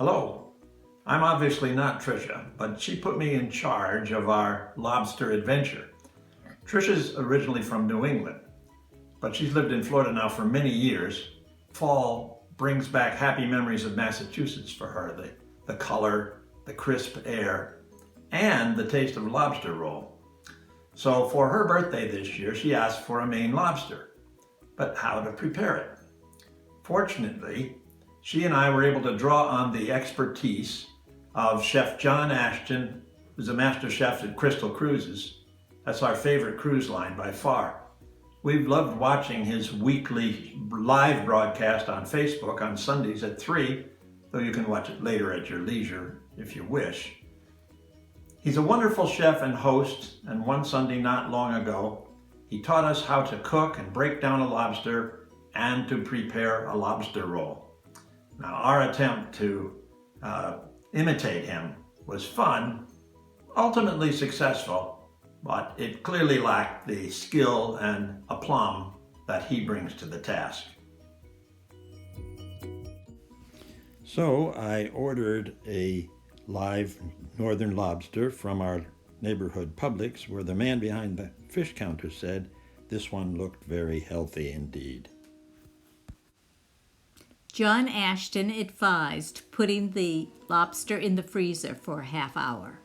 Hello. I'm obviously not Trisha, but she put me in charge of our Lobster Adventure. Trisha's originally from New England, but she's lived in Florida now for many years. Fall brings back happy memories of Massachusetts for her. The color, the crisp air, and the taste of lobster roll. So for her birthday this year, she asked for a Maine lobster, but how to prepare it. Fortunately, she and I were able to draw on the expertise of Chef John Ashton, who's a master chef at Crystal Cruises. That's our favorite cruise line by far. We've loved watching his weekly live broadcast on Facebook on Sundays at 3, though you can watch it later at your leisure if you wish. He's a wonderful chef and host, and one Sunday not long ago, he taught us how to cook and break down a lobster and to prepare a lobster roll. Now, our attempt to imitate him was fun, ultimately successful, but it clearly lacked the skill and aplomb that he brings to the task. So I ordered a live northern lobster from our neighborhood Publix, where the man behind the fish counter said this one looked very healthy indeed. John Ashton advised putting the lobster in the freezer for a half hour.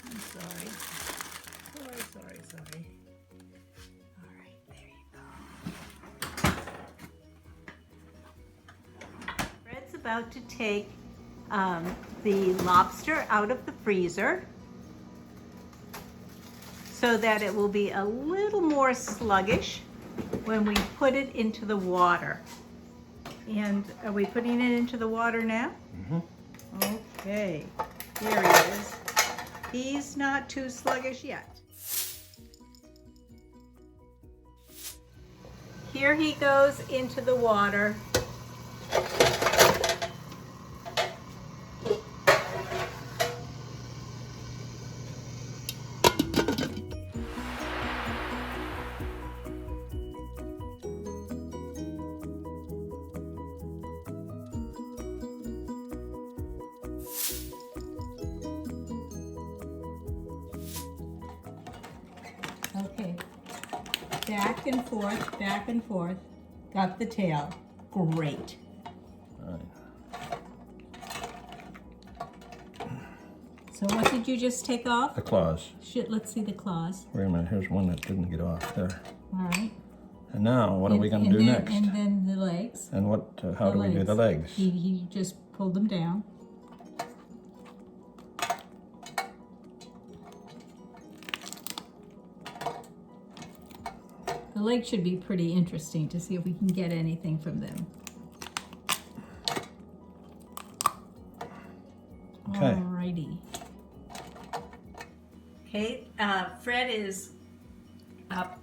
I'm sorry. Sorry. All right, there you go. Fred's about to take the lobster out of the freezer, so that it will be a little more sluggish when we put it into the water. And are we putting it into the water now? Mm-hmm. Okay, here he is. He's not too sluggish yet. Here he goes into the water. Okay, back and forth, got the tail, great. All right. So what did you just take off? The claws. Let's see the claws. Wait a minute, here's one that didn't get off there. All right. And now, what are we going to do next? And then the legs. And how do we do the legs? He just pulled them down. The legs should be pretty interesting to see if we can get anything from them. Okay. Alrighty. Okay, Fred is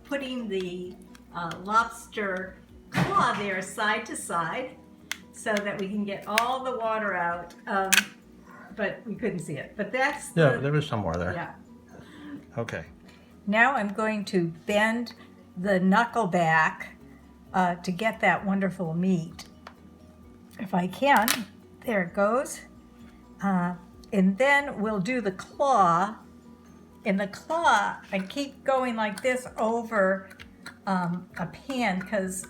putting the lobster claw there side to side so that we can get all the water out, but we couldn't see it. But that's there was some more there. Yeah. Okay. Now I'm going to bend the knuckle back to get that wonderful meat. If I can, there it goes. And then we'll do the claw. In the claw, I keep going like this over a pan because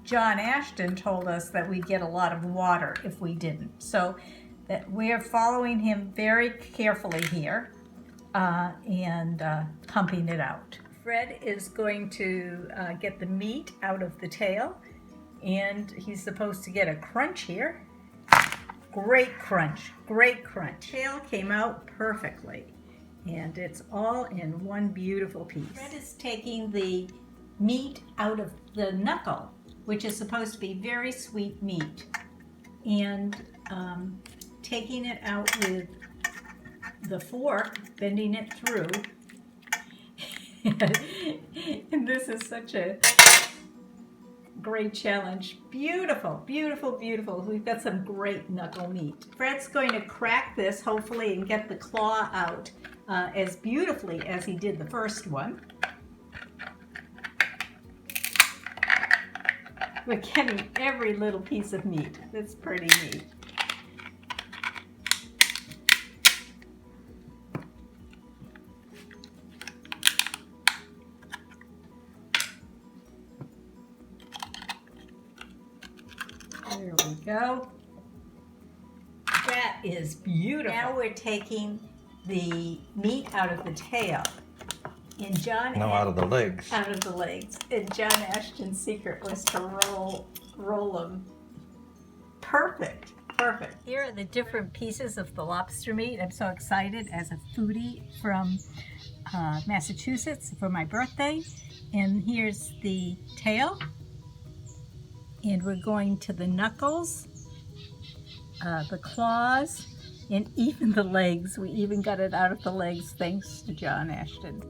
John Ashton told us that we'd get a lot of water if we didn't. So that we're following him very carefully here and pumping it out. Fred is going to get the meat out of the tail, and he's supposed to get a crunch here. Great crunch, great crunch. Tail came out perfectly, and it's all in one beautiful piece. Fred is taking the meat out of the knuckle, which is supposed to be very sweet meat, and taking it out with the fork, bending it through. And this is such a great challenge. Beautiful, beautiful, beautiful. We've got some great knuckle meat. Fred's going to crack this, hopefully, and get the claw out as beautifully as he did the first one. We're getting every little piece of meat. That's pretty neat. There we go. That is beautiful. Now we're taking the meat out of the tail. And out of the legs. Out of the legs. And John Ashton's secret was to roll them. Perfect. Perfect. Here are the different pieces of the lobster meat. I'm so excited as a foodie from Massachusetts for my birthday. And here's the tail. And we're going to the knuckles, the claws, and even the legs. We even got it out of the legs thanks to John Ashton.